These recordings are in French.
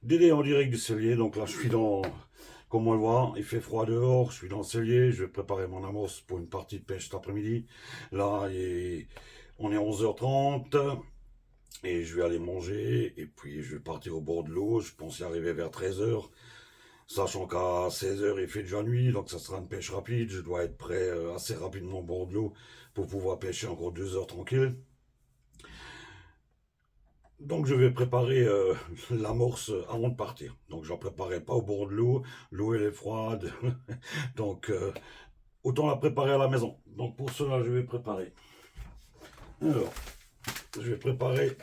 Dédé en direct du cellier, donc là je suis dans, comme on le voit, il fait froid dehors, je suis dans le cellier, je vais préparer mon amorce pour une partie de pêche cet après-midi. Là on est 11h30 et je vais aller manger et puis je vais partir au bord de l'eau, je pense y arriver vers 13h, sachant qu'à 16h il fait déjà nuit, donc ça sera une pêche rapide, je dois être prêt assez rapidement au bord de l'eau pour pouvoir pêcher encore 2 heures tranquille. Donc je vais préparer l'amorce avant de partir. Donc je la préparerai pas au bord de l'eau. L'eau elle est froide. Donc autant la préparer à la maison. Donc pour cela je vais préparer. Alors je vais préparer.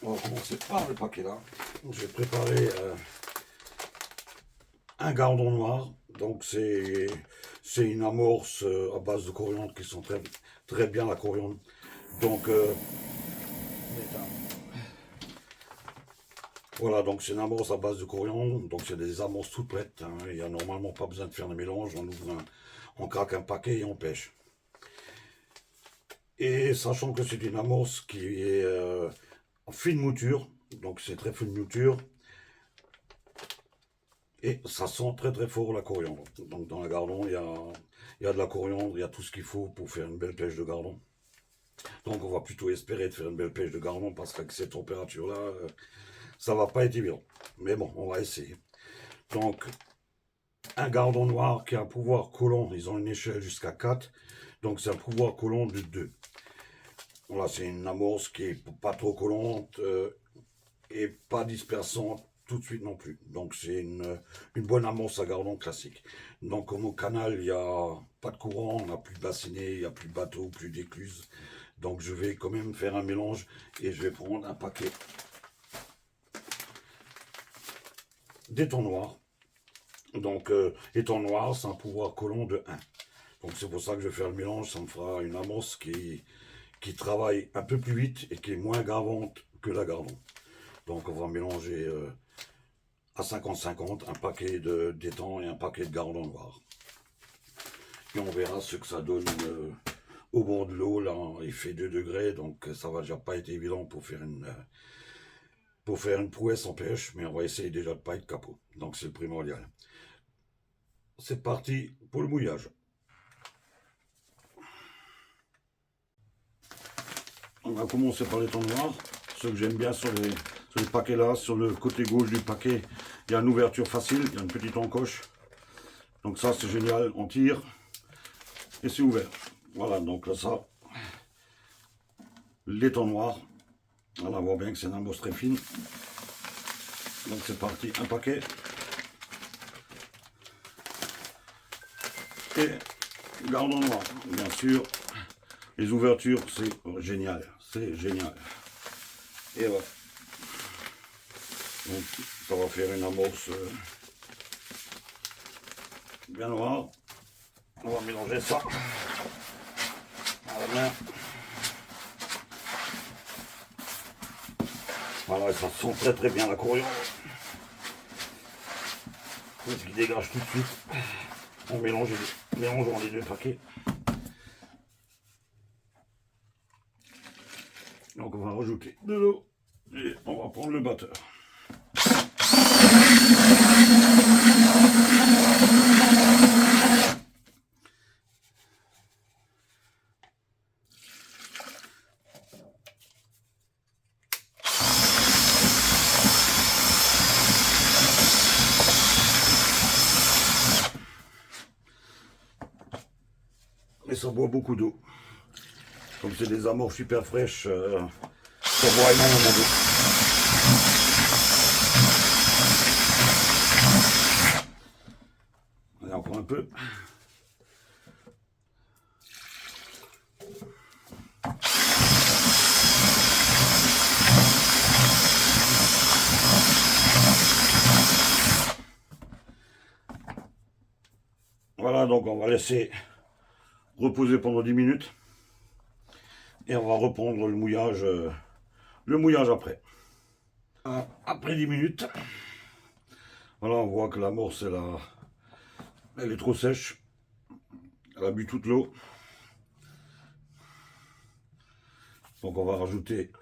On va commencer par le paquet là. Je vais préparer un gardon noir. Donc c'est une amorce à base de coriandre qui sont très bien la coriandre. Donc voilà, donc c'est une amorce à base de coriandre, donc c'est des amorces toutes prêtes, hein. Il n'y a normalement pas besoin de faire de mélange, on craque un paquet et on pêche. Et sachant que c'est une amorce qui est en fine mouture, donc c'est très fine mouture, et ça sent très fort la coriandre. Donc dans la gardon, il y a de la coriandre, il y a tout ce qu'il faut pour faire une belle pêche de gardon. Donc on va plutôt espérer de faire une belle pêche de gardon parce qu'avec cette température-là, ça va pas être évident. Mais bon, on va essayer. Donc un gardon noir qui a un pouvoir collant, ils ont une échelle jusqu'à 4, donc c'est un pouvoir collant de 2. Voilà, c'est une amorce qui est pas trop collante et pas dispersante tout de suite non plus. Donc c'est une bonne amorce à gardon classique. Donc comme au canal, il n'y a pas de courant, on n'a plus de bassinet, il n'y a plus de bateau, plus d'écluse. Donc je vais quand même faire un mélange et je vais prendre un paquet d'étang noir. Donc étang noir, c'est un pouvoir collant de 1. Donc c'est pour ça que je vais faire le mélange, ça me fera une amorce qui travaille un peu plus vite et qui est moins gravante que la gardon. Donc on va mélanger à 50-50 un paquet d'étang et un paquet de gardon noir. Et on verra ce que ça donne au bord de l'eau. Là, il fait 2 degrés, donc ça va déjà pas être évident pour faire une prouesse en pêche, mais on va essayer déjà de pas être capot. Donc c'est le primordial. C'est parti pour le mouillage. On va commencer par les tons noirs. Ce que j'aime bien sur les paquets là, sur le côté gauche du paquet, il y a une ouverture facile, il y a une petite encoche. Donc ça c'est génial, on tire et c'est ouvert. Voilà, donc là ça, les tons noirs. Voilà, on voit bien que c'est une amorce très fine. Donc c'est parti, un paquet. Et gardon noir, bien sûr. Les ouvertures, c'est génial, c'est génial. Et voilà. Donc ça va faire une amorce bien noire. On va mélanger ça à la main. Voilà, ça sent très bien la coriandre. Ce qui dégage tout de suite. On mélange mélangeons les deux paquets. Donc on va rajouter de l'eau et on va prendre le batteur. Et ça boit beaucoup d'eau. Comme c'est des amorces super fraîches, ça boit énormément d'eau. Allez, encore un peu. Voilà, donc on va laisser reposer pendant 10 minutes. Et on va reprendre le mouillage après. Après 10 minutes, voilà, on voit que l'amorce, elle est trop sèche. Elle a bu toute l'eau. Donc on va rajouter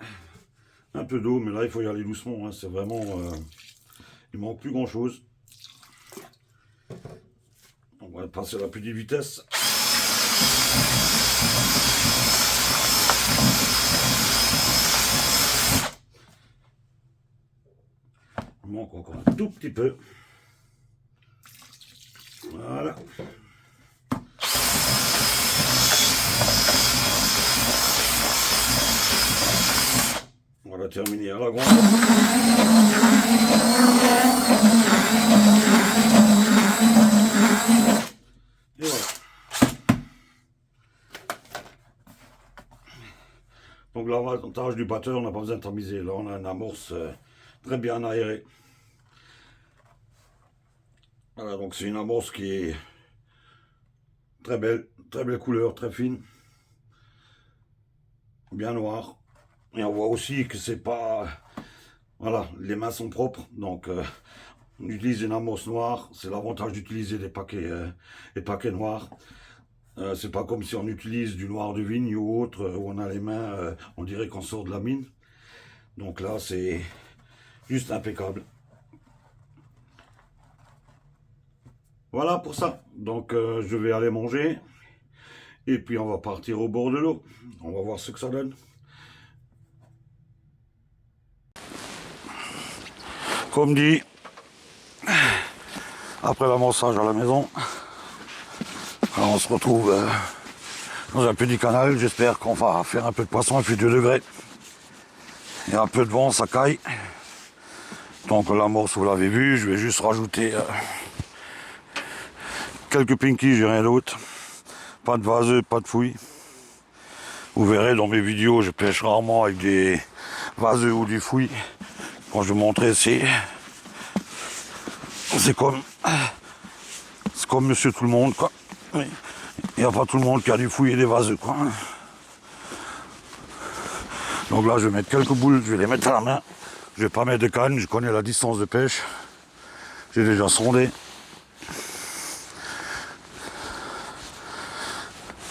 un peu d'eau, mais là il faut y aller doucement, hein. C'est vraiment... il manque plus grand chose. On va passer à la petite vitesse. Il manque encore un tout petit peu. Voilà. On va terminer à la grande. Et voilà. Donc l'avantage du batteur, on n'a pas besoin de tamiser. Là, on a une amorce très bien aérée. Voilà, donc c'est une amorce qui est très belle couleur, très fine, bien noire. Et on voit aussi que c'est pas... Voilà, les mains sont propres, donc on utilise une amorce noire. C'est l'avantage d'utiliser des paquets noirs. C'est pas comme si on utilise du noir de vigne ou autre, où on a les mains, on dirait qu'on sort de la mine. Donc là, c'est juste impeccable. Voilà pour ça. Donc je vais aller manger. Et puis on va partir au bord de l'eau. On va voir ce que ça donne. Comme dit, après l'amorçage à la maison, alors on se retrouve dans un petit canal. J'espère qu'on va faire un peu de poisson. Il fait 2 degrés. Il y a un peu de vent, ça caille. Donc l'amorce, vous l'avez vu, je vais juste rajouter quelques pinkies, j'ai rien d'autre. Pas de vaseux, pas de fouilles. Vous verrez dans mes vidéos, je pêche rarement avec des vaseux ou des fouilles. Quand je vais montrer, c'est comme monsieur tout le monde, quoi. Il n'y a pas tout le monde qui a des fouilles et des vaseux, quoi. Donc là, je vais mettre quelques boules, je vais les mettre à la main. Je vais pas mettre de canne, je connais la distance de pêche. J'ai déjà sondé.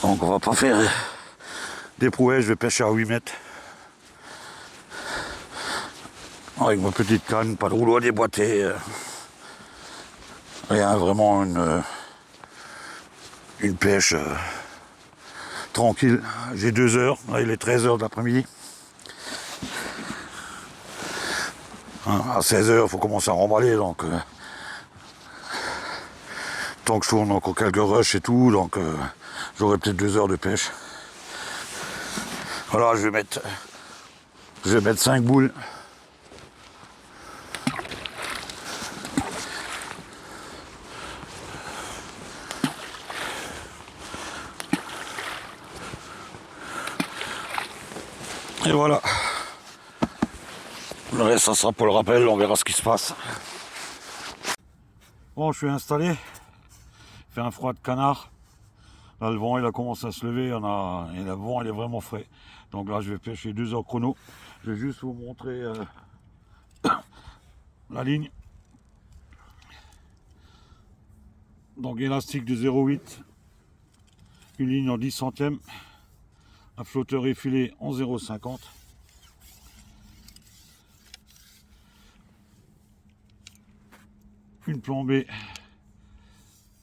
Donc on va pas faire des prouesses, je vais pêcher à 8 mètres. Avec ma petite canne, pas de rouleau à déboîter. Rien, vraiment une pêche tranquille. J'ai 2 heures, là il est 13 heures de l'après-midi. À 16 heures, il faut commencer à remballer, donc tant que je tourne encore quelques rushs et tout, donc j'aurai peut-être 2 heures de pêche. Voilà, je vais mettre 5 boules. Et voilà. Le reste, ça sera pour le rappel, on verra ce qui se passe. Bon, je suis installé. Il fait un froid de canard. Là, le vent, il a commencé à se lever. Et le vent, il est vraiment frais. Donc là, je vais pêcher 2 heures chrono. Je vais juste vous montrer la ligne. Donc, élastique de 0,8. Une ligne en 10 centièmes. Un flotteur effilé en 0,50. Une plan B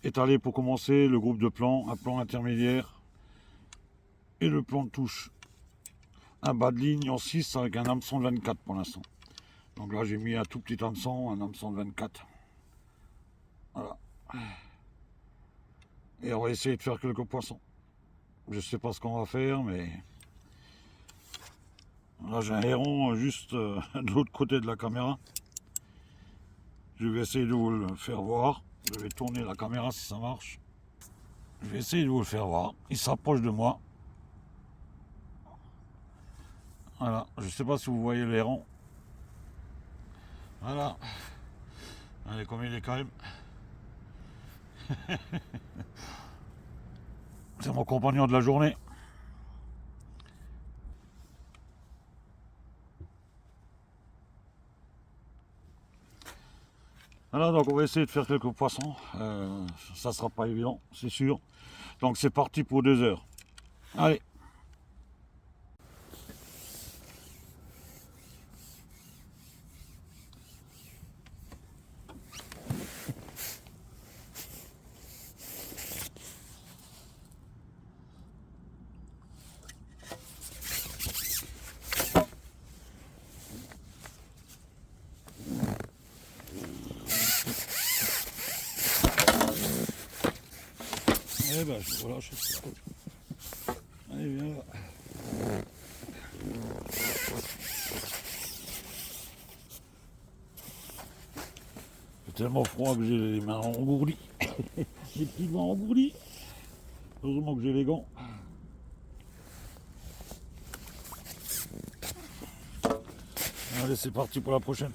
étalée pour commencer, le groupe de plans, un plan intermédiaire et le plan de touche. Un bas de ligne en 6 avec un hameçon de 24 pour l'instant. Donc là j'ai mis un tout petit hameçon, un hameçon de 24. Voilà. Et on va essayer de faire quelques poissons. Je sais pas ce qu'on va faire, mais là j'ai un héron juste de l'autre côté de la caméra. Je vais essayer de vous le faire voir. Je vais tourner la caméra si ça marche. Je vais essayer de vous le faire voir. Il s'approche de moi. Voilà. Je ne sais pas si vous voyez l'héron. Voilà. Allez, comme il est calme. C'est mon compagnon de la journée. Voilà, donc on va essayer de faire quelques poissons. Ça sera pas évident, c'est sûr. Donc c'est parti pour 2 heures. Allez. Eh ben, je relâche ça. Allez, viens là. C'est tellement froid que j'ai les mains engourdies. Les petits doigts engourdis. Heureusement que j'ai les gants. Allez, c'est parti pour la prochaine.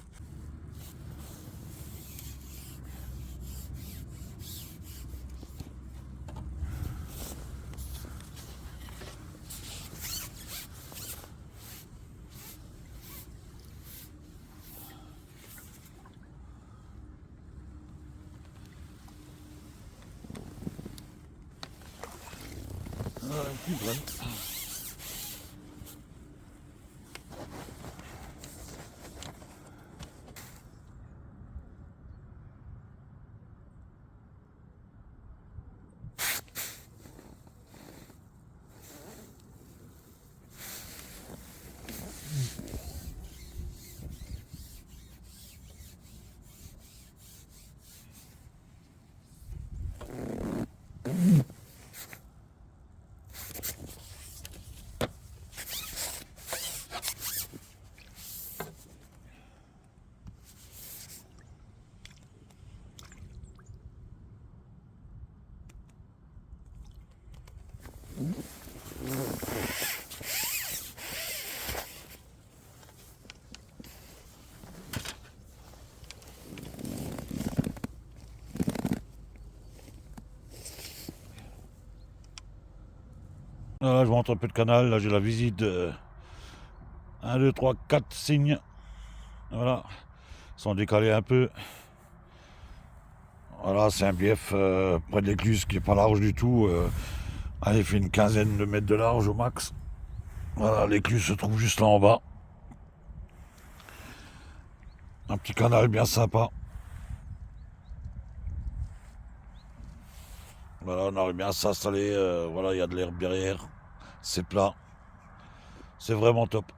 Plus graine. Là, je montre un peu de canal. Là, j'ai la visite de 1, 2, 3, 4 signes. Voilà. Ils sont décalés un peu. Voilà, c'est un bief près de l'écluse qui est pas large du tout. Allez, il fait une quinzaine de mètres de large au max. Voilà, l'écluse se trouve juste là en bas. Un petit canal bien sympa. Voilà, on arrive bien à s'installer. Voilà, il y a de l'herbe derrière. C'est plat. C'est vraiment top.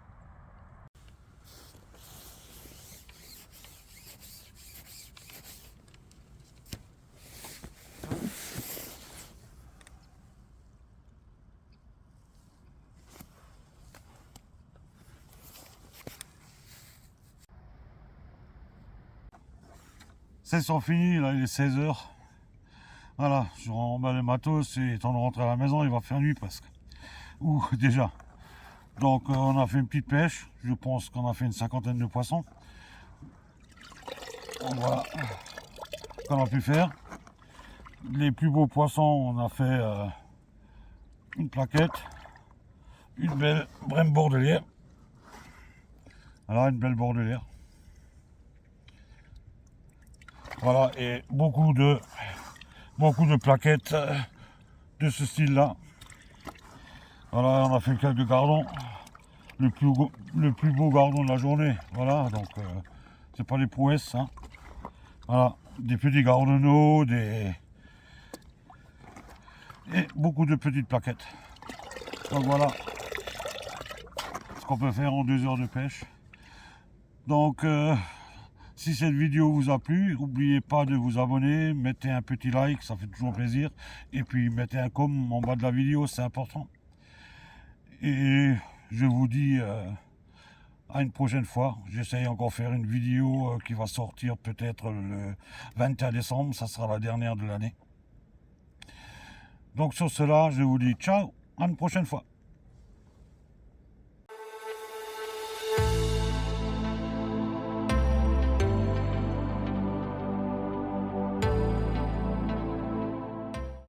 C'est sont finis, là il est 16h. Voilà, je remballe le matos et temps de rentrer à la maison, il va faire nuit presque. Ouh, déjà. Donc on a fait une petite pêche, je pense qu'on a fait une cinquantaine de poissons. Voilà, qu'on a pu faire. Les plus beaux poissons, on a fait une plaquette, une belle brème bordelière. Voilà, une belle bordelière. Voilà, et beaucoup de plaquettes de ce style-là. Voilà, on a fait quelques gardons. Le plus beau gardon de la journée. Voilà, donc c'est pas des prouesses. Hein. Voilà, des petits gardonneaux, et beaucoup de petites plaquettes. Donc voilà ce qu'on peut faire en 2 heures de pêche. Donc si cette vidéo vous a plu, n'oubliez pas de vous abonner, mettez un petit like, ça fait toujours plaisir. Et puis mettez un com en bas de la vidéo, c'est important. Et je vous dis à une prochaine fois. J'essaye encore faire une vidéo qui va sortir peut-être le 21 décembre, ça sera la dernière de l'année. Donc sur cela, je vous dis ciao, à une prochaine fois.